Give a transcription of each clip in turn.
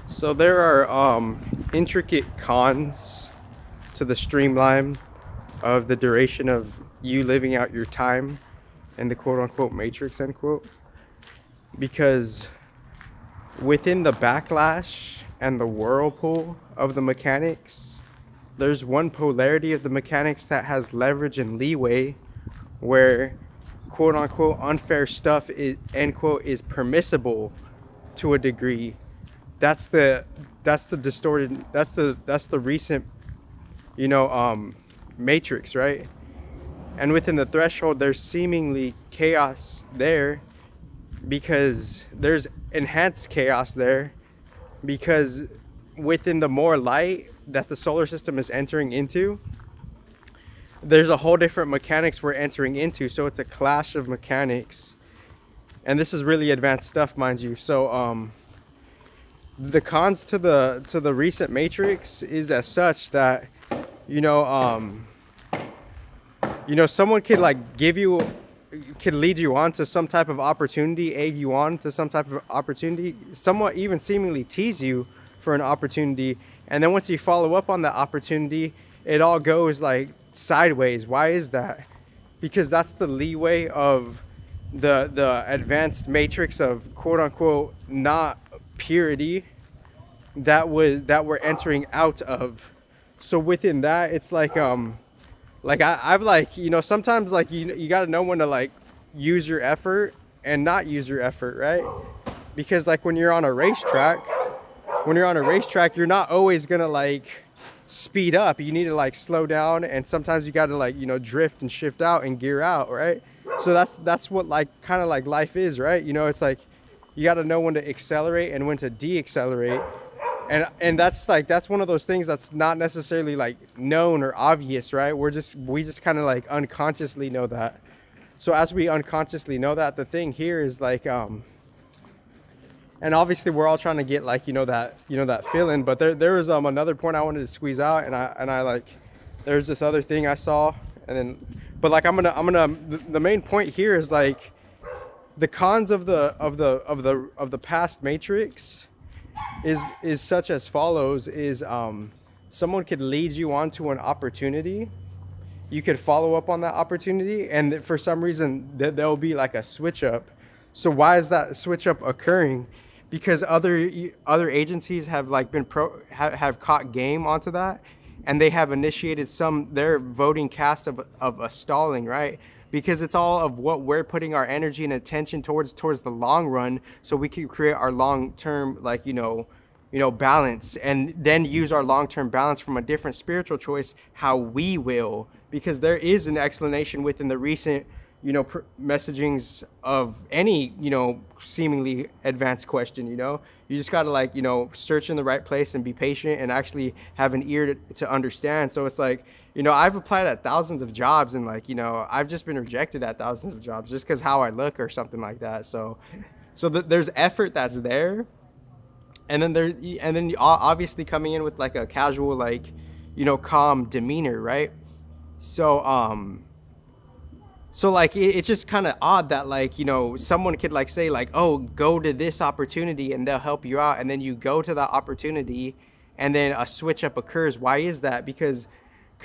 So there are intricate cons to the streamline of the duration of you living out your time in the quote unquote matrix end quote, because within the backlash and the whirlpool of the mechanics, there's one polarity of the mechanics that has leverage and leeway where quote unquote unfair stuff is end quote is permissible to a degree. That's the distorted, that's the recent, you know, matrix, right? And within the threshold there's seemingly chaos there because there's enhanced chaos there, because within the more light that the solar system is entering into, there's a whole different mechanics we're entering into. So it's a clash of mechanics, and this is really advanced stuff, mind you. So the cons to the recent matrix is as such that, you know, someone could like give you, could lead you on to some type of opportunity, egg you on to some type of opportunity, somewhat even seemingly tease you for an opportunity, and then once you follow up on that opportunity, it all goes like sideways. Why is that? Because that's the leeway of the advanced matrix of quote unquote not purity that we're entering out of. So within that, it's like I've like, sometimes like you got to know when to like use your effort and not use your effort, right? Because like when you're on a racetrack, you're not always gonna like speed up. You need to like slow down, and sometimes you got to like, drift and shift out and gear out, right? So that's what like kind of like life is, right? It's like you got to know when to accelerate and when to de-accelerate. And that's one of those things that's not necessarily like known or obvious, right? We just kind of like unconsciously know that. So as we unconsciously know that, the thing here is like and obviously we're all trying to get like that feeling, but there was another point I wanted to squeeze out, and I like, there's this other thing I saw, and then but like I'm gonna the main point here is like the cons of the past matrix is such as follows: is someone could lead you on to an opportunity, you could follow up on that opportunity, and for some reason there'll be like a switch up. So why is that switch up occurring? Because other agencies have like been have caught game onto that, and they have initiated their voting cast of a stalling, right? Because it's all of what we're putting our energy and attention towards the long run, so we can create our long-term like balance, and then use our long-term balance from a different spiritual choice how we will. Because there is an explanation within the recent messagings of any seemingly advanced question. You just got to like search in the right place and be patient and actually have an ear to understand. So it's like, I've applied at thousands of jobs, and like I've just been rejected at thousands of jobs just because how I look or something like that. So there's effort that's there, and then obviously coming in with like a casual like calm demeanor, right? So like it's just kind of odd that like someone could like say like, oh, go to this opportunity and they'll help you out, and then you go to that opportunity and then a switch up occurs. Why is that? Because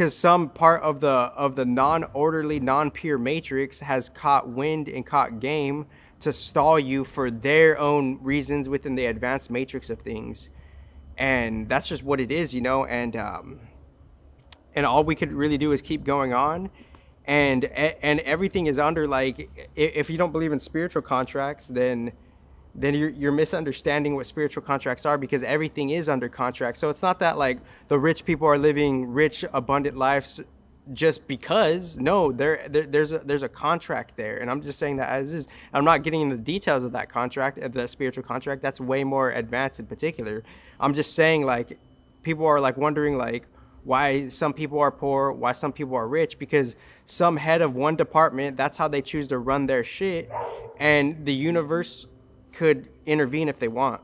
some part of the non-orderly, non-pure matrix has caught wind and caught game to stall you for their own reasons within the advanced matrix of things. And that's just what it is, and all we could really do is keep going on. And everything is under like, if you don't believe in spiritual contracts, then you're misunderstanding what spiritual contracts are, because everything is under contract. So it's not that like the rich people are living rich, abundant lives just because. No, there's a contract there, and I'm just saying that as is. I'm not getting into the details of that contract, the spiritual contract. That's way more advanced in particular. I'm just saying like people are like wondering like why some people are poor, why some people are rich, because some head of one department, that's how they choose to run their shit, and the universe could intervene if they want.